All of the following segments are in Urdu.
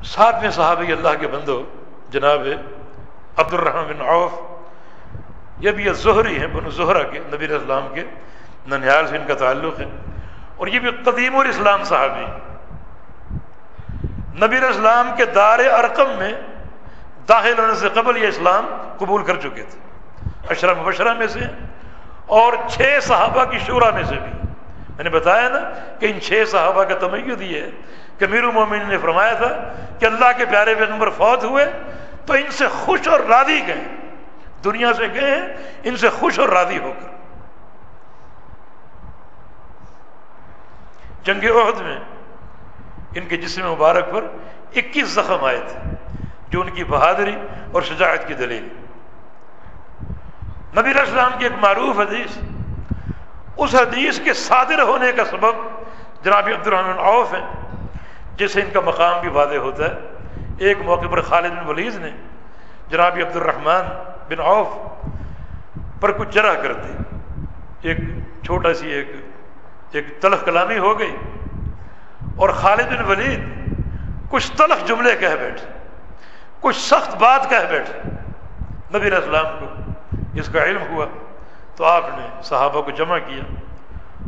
ساتویں صحابی اللہ کے بندو جناب عبد الرحمن بن عوف، یہ بھی الزہری ہیں، بن زہرہ کے، نبی علیہ السلام کے ننیال سے ان کا تعلق ہے، اور یہ بھی قدیم الاسلام صحابی، نبی علیہ السلام کے دار ارقم میں داخل ہونے سے قبل یہ اسلام قبول کر چکے تھے، عشرہ مبشرہ میں سے، اور 6 صحابہ کی شورا میں سے بھی۔ میں نے بتایا نا کہ ان 6 صحابہ کا تمیز یہ ہے کہ امیر المومنین نے فرمایا تھا کہ اللہ کے پیارے پیغمبر فوت ہوئے تو ان سے خوش اور راضی گئے، دنیا سے گئے ہیں ان سے خوش اور راضی ہو کر۔ جنگ احد میں ان کے جسم مبارک پر 21 زخم آئے تھے، جو ان کی بہادری اور شجاعت کی دلیل۔ نبی علیہ السلام کی ایک معروف حدیث، اس حدیث کے صادر ہونے کا سبب جناب عبد الرحمن بن عوف ہیں، جس سے ان کا مقام بھی واضح ہوتا ہے۔ ایک موقع پر خالد بن ولید نے جناب عبد الرحمن بن عوف پر کچھ جرح کر دی، ایک چھوٹا سی ایک تلخ کلامی ہو گئی، اور خالد بن ولید کچھ تلخ جملے کہہ بیٹھے، کچھ سخت بات کہہ بیٹھے۔ نبی علیہ السلام کو اس کا علم ہوا تو آپ نے صحابہ کو جمع کیا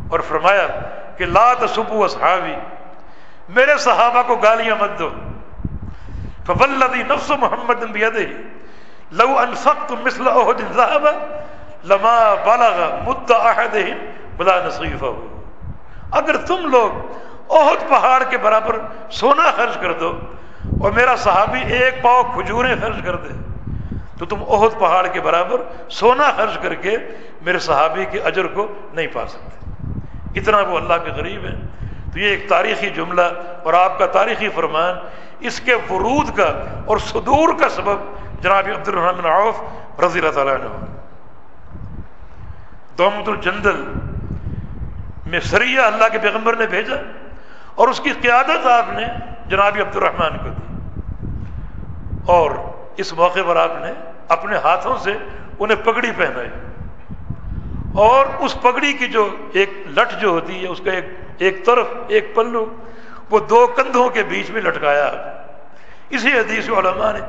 اور فرمایا کہ لا تسبوا اصحابی، میرے صحابہ کو گالیاں مت دو، فوالذی نفس محمد بیدہ لو انفقتم مثل احد ذهبا لما بلغ مد احدہم ولا نصیفہ، اگر تم لوگ احد پہاڑ کے برابر سونا خرچ کر دو اور میرا صحابی 1 پاؤ کھجوریں خرچ کر دے تو تم احد پہاڑ کے برابر سونا خرچ کر کے میرے صحابی کے اجر کو نہیں پا سکتے، اتنا وہ اللہ کے قریب ہیں۔ تو یہ ایک تاریخی جملہ اور آپ کا تاریخی فرمان، اس کے ورود کا اور صدور کا سبب جناب عبد الرحمن بن عوف رضی اللہ تعالیٰ عنہ۔ دومۃ الجندل میں سریہ اللہ کے پیغمبر نے بھیجا اور اس کی قیادت آپ نے جناب عبد الرحمن کو دی، اور اس موقع پر آپ نے اپنے ہاتھوں سے انہیں پگڑی پہنائی، اور اس پگڑی کی جو ایک لٹ جو ہوتی ہے اس کا ایک طرف ایک پلو وہ 2 کندھوں کے بیچ میں لٹکایا۔ اسی حدیث علماء نے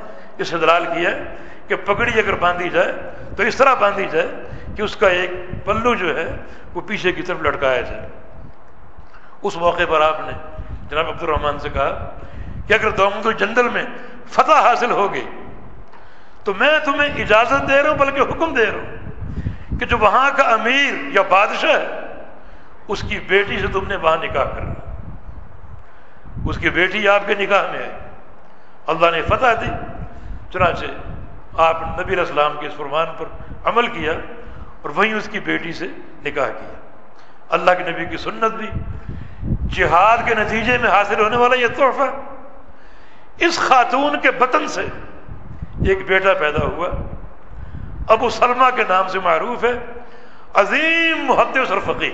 استدلال کیا ہے کہ پگڑی اگر باندھی جائے تو اس طرح باندھی جائے کہ اس کا ایک پلو جو ہے وہ پیچھے کی طرف لٹکایا جائے۔ اس موقع پر آپ نے جناب عبد الرحمن سے کہا کہ اگر دومۃ الجندل میں فتح حاصل ہوگی تو میں تمہیں اجازت دے رہا ہوں، بلکہ حکم دے رہا ہوں کہ جو وہاں کا امیر یا بادشاہ ہے اس کی بیٹی سے تم نے وہاں نکاح کرنا، اس کی بیٹی آپ کے نکاح میں آئی۔ اللہ نے فتح دی، چنانچہ آپ نبی علیہ السلام کے اس فرمان پر عمل کیا اور وہیں اس کی بیٹی سے نکاح کیا۔ اللہ کے نبی کی سنت بھی، جہاد کے نتیجے میں حاصل ہونے والا یہ تحفہ، اس خاتون کے بطن سے ایک بیٹا پیدا ہوا، ابو سلمہ کے نام سے معروف ہے، عظیم محدث اور فقیہ،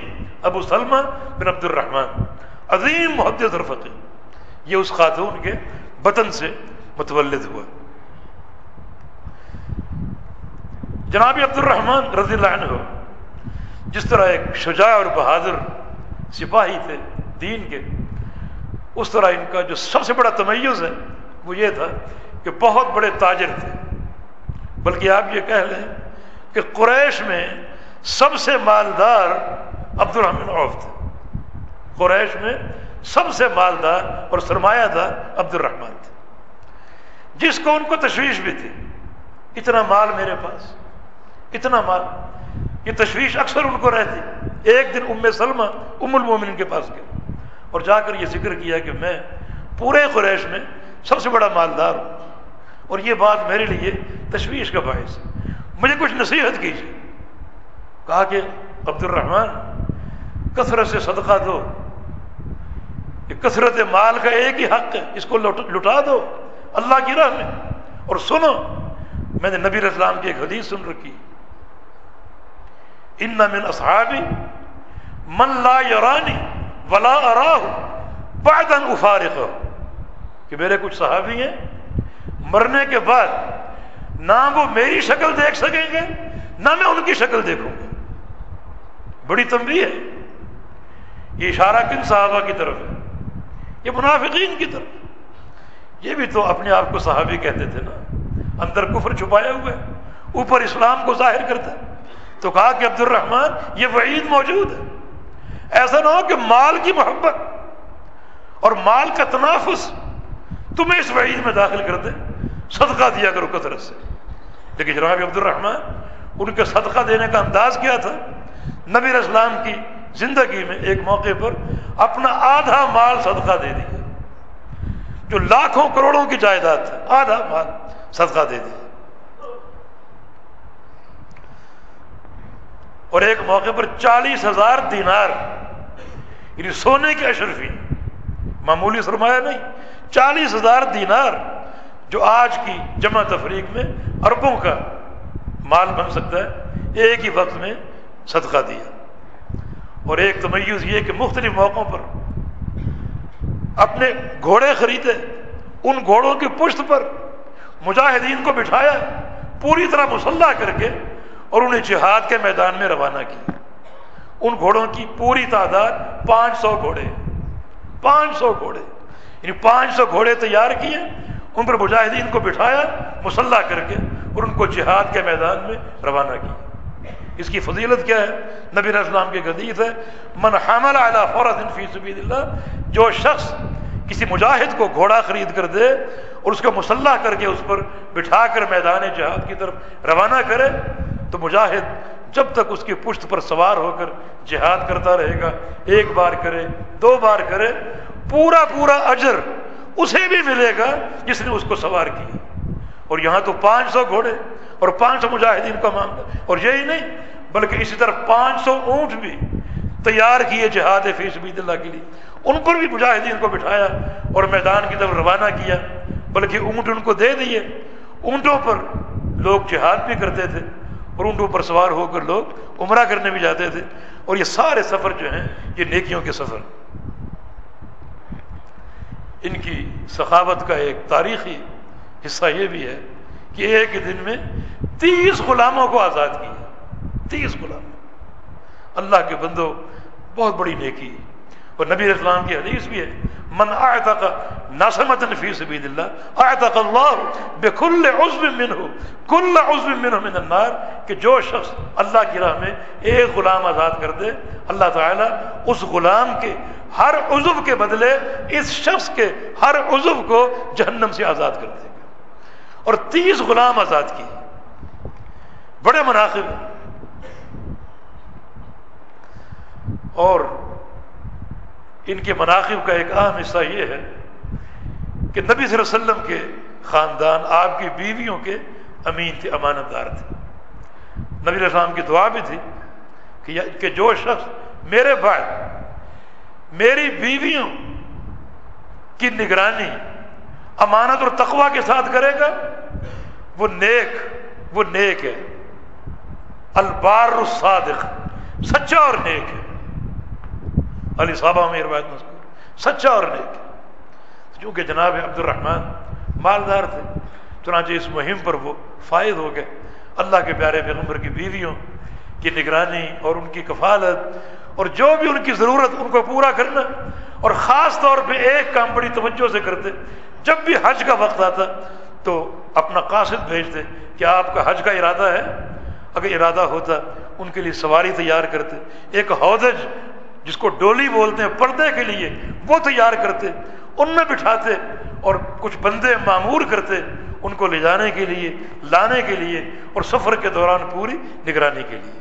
ابو سلمہ بن عبد الرحمن، عظیم محدث اور فقیہ، یہ اس خاتون کے بطن سے متولد ہوا۔ جناب عبد الرحمن رضی اللہ عنہ جس طرح ایک شجاع اور بہادر سپاہی تھے دین کے، اس طرح ان کا جو سب سے بڑا تمیز ہے وہ یہ تھا کہ بہت بڑے تاجر تھے، بلکہ آپ یہ کہہ لیں کہ قریش میں سب سے مالدار عبد الرحمن بن عوف تھے، قریش میں سب سے مالدار اور سرمایہ دار عبد الرحمن تھے، جس کو ان کو تشویش بھی تھی، اتنا مال میرے پاس، اتنا مال، یہ تشویش اکثر ان کو رہتی۔ ایک دن ام سلمہ ام المومنین کے پاس گئے اور جا کر یہ ذکر کیا کہ میں پورے قریش میں سب سے بڑا مالدار ہوں اور یہ بات میرے لیے تشویش کا باعث ہے، مجھے کچھ نصیحت کیجیے۔ کہا کہ عبد الرحمن کثرت سے صدقہ دو، یہ کثرت مال کا ایک ہی حق ہے، اس کو لٹا دو اللہ کی راہ میں۔ اور سنو، میں نے نبی علیہ السلام کی ایک حدیث سن رکھی، ان من اصحابی من لا یرانی ولا اراہ بعد ان افارقہ، کہ میرے کچھ صحابی ہیں مرنے کے بعد نہ وہ میری شکل دیکھ سکیں گے نہ میں ان کی شکل دیکھوں گا۔ بڑی تنبیہ ہے، یہ اشارہ کن صحابہ کی طرف ہے؟ یہ منافقین کی طرف، یہ بھی تو اپنے آپ کو صحابی کہتے تھے نا، اندر کفر چھپایا ہوا ہے، اوپر اسلام کو ظاہر کرتا ہے. تو کہا کہ عبد الرحمن یہ وعید موجود ہے، ایسا نہ ہو کہ مال کی محبت اور مال کا تنافس تمہیں اس وعید میں داخل کر دے. صدقہ دیا کرو کثرت سے. لیکن جناب عبد الرحمن ان کے صدقہ دینے کا انداز کیا تھا؟ نبی علیہ السلام کی زندگی میں ایک موقع پر اپنا آدھا مال صدقہ دے دیا، جو لاکھوں کروڑوں کی جائیداد تھا، آدھا مال صدقہ دے دیا. اور ایک موقع پر 40,000 دینار، یعنی سونے کے اشرفی، معمولی سرمایہ نہیں، 40,000 دینار جو آج کی جمع تفریق میں اربوں کا مال بن سکتا ہے، ایک ہی وقت میں صدقہ دیا. اور ایک تمیز یہ کہ مختلف موقعوں پر اپنے گھوڑے خریدے، ان گھوڑوں کی پشت پر مجاہدین کو بٹھایا، پوری طرح مسلح کر کے، اور انہیں جہاد کے میدان میں روانہ کیا. ان گھوڑوں کی پوری تعداد 500 گھوڑے، 500 گھوڑے، یعنی 500 گھوڑے تیار کیے، ان پر مجاہدین کو بٹھایا مسلح کر کے، اور ان کو جہاد کے میدان میں روانہ کیا. اس کی فضیلت کیا ہے؟ نبی علیہ السلام کی حدیث ہے، من حمل علی فرس فی سبیل اللہ، جو شخص کسی مجاہد کو گھوڑا خرید کر دے اور اس کو مسلح کر کے اس پر بٹھا کر میدان جہاد کی طرف روانہ کرے، تو مجاہد جب تک اس کی پشت پر سوار ہو کر جہاد کرتا رہے گا، ایک بار کرے، 2 بار کرے، پورا پورا اجر اسے بھی ملے گا جس نے اس کو سوار کیا. اور یہاں تو 500 گھوڑے اور 500 مجاہدین کا معاملہ، اور یہی نہیں بلکہ اسی طرح 500 اونٹ بھی تیار کیے جہاد فی سبیل اللہ کے لیے، ان پر بھی مجاہدین کو بٹھایا اور میدان کی طرف روانہ کیا. بلکہ اونٹ ان کو دے دیے، اونٹوں پر لوگ جہاد بھی کرتے تھے اور اونٹوں پر سوار ہو کر لوگ عمرہ کرنے بھی جاتے تھے. اور یہ سارے سفر جو ہیں یہ نیکیوں کے سفر. ان کی سخاوت کا ایک تاریخی حصہ یہ بھی ہے کہ ایک دن میں 30 غلاموں کو آزاد کیا. 30 غلام. اللہ کے بندو، بہت بڑی نیکی. اور نبی علیہ السلام کی حدیث بھی ہے، من اعتق نسمۃ فی سبیل اللہ اعتق اللہ بکل عضو منہ کل عضو منہ من النار، کہ جو شخص اللہ کی راہ میں ایک غلام آزاد کر دے، اللہ تعالیٰ اس غلام کے ہر عضو کے بدلے اس شخص کے ہر عضو کو جہنم سے آزاد کر دے گا. اور 30 غلام آزاد کیے. بڑے مناقب ہیں. اور ان کے مناقب کا ایک اہم حصہ یہ ہے کہ نبی صلی اللہ علیہ وسلم کے خاندان آپ کی بیویوں کے امین تھے، امانت دار تھے. نبی علیہ السلام کی دعا بھی تھی کہ جو شخص میرے بعد میری بیویوں کی نگرانی امانت اور تقوی کے ساتھ کرے گا، وہ نیک ہے. البار الصادق، سچا اور نیک ہے. علی صحابہ میں روایت مذکور، سچا اور نیک. چونکہ جناب عبد الرحمن مالدار تھے، چنانچہ اس مہم پر وہ فائد ہو گئے. اللہ کے پیارے پیغمبر کی بیویوں کی نگرانی اور ان کی کفالت اور جو بھی ان کی ضرورت ان کو پورا کرنا. اور خاص طور پہ ایک کام بڑی توجہ سے کرتے، جب بھی حج کا وقت آتا تو اپنا قاصد بھیجتے کہ آپ کا حج کا ارادہ ہے. اگر ارادہ ہوتا ان کے لیے سواری تیار کرتے، ایک ہودج جس کو ڈولی بولتے ہیں پردے کے لیے، وہ تیار کرتے، ان میں بٹھاتے اور کچھ بندے معمور کرتے ان کو لے جانے کے لیے، لانے کے لیے اور سفر کے دوران پوری نگرانی کے لیے.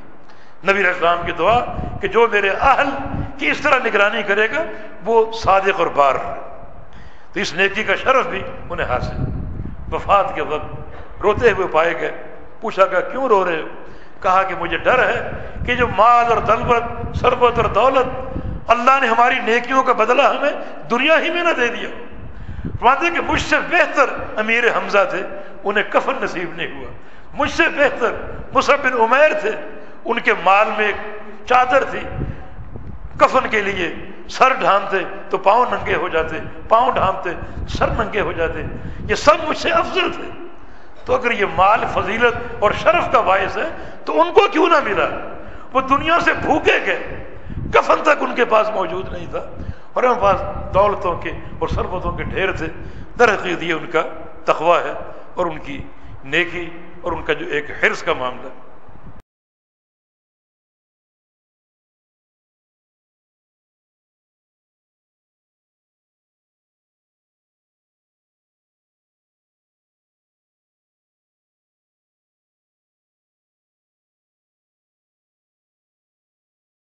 نبی علیہ السلام کی دعا کہ جو میرے اہل کی اس طرح نگرانی کرے گا وہ صادق اور بار ہے. تو اس نیکی کا شرف بھی انہیں حاصل. وفات کے وقت روتے ہوئے پائے گئے. پوچھا کہ کیوں رو رہے ہو؟ کہا کہ مجھے ڈر ہے کہ جو مال اور دولت، ثروت اور دولت اللہ نے ہماری نیکیوں کا بدلہ ہمیں دنیا ہی میں نہ دے دیا. فرماتے ہیں کہ مجھ سے بہتر امیر حمزہ تھے، انہیں کفن نصیب نہیں ہوا. مجھ سے بہتر مصعب بن عمیر تھے، ان کے مال میں ایک چادر تھی، کفن کے لیے سر ڈھانپتے تو پاؤں ننگے ہو جاتے، پاؤں ڈھانپتے سر ننگے ہو جاتے. یہ سب مجھ سے افضل تھے. تو اگر یہ مال فضیلت اور شرف کا باعث ہے تو ان کو کیوں نہ ملا؟ وہ دنیا سے بھوکے گئے، کفن تک ان کے پاس موجود نہیں تھا، اور ہمارے پاس دولتوں کے اور ثروتوں کے ڈھیر تھے، در حقیقت یہ ان کا تقویٰ ہے اور ان کی نیکی اور ان کا جو ایک حرص کا معاملہ ہے۔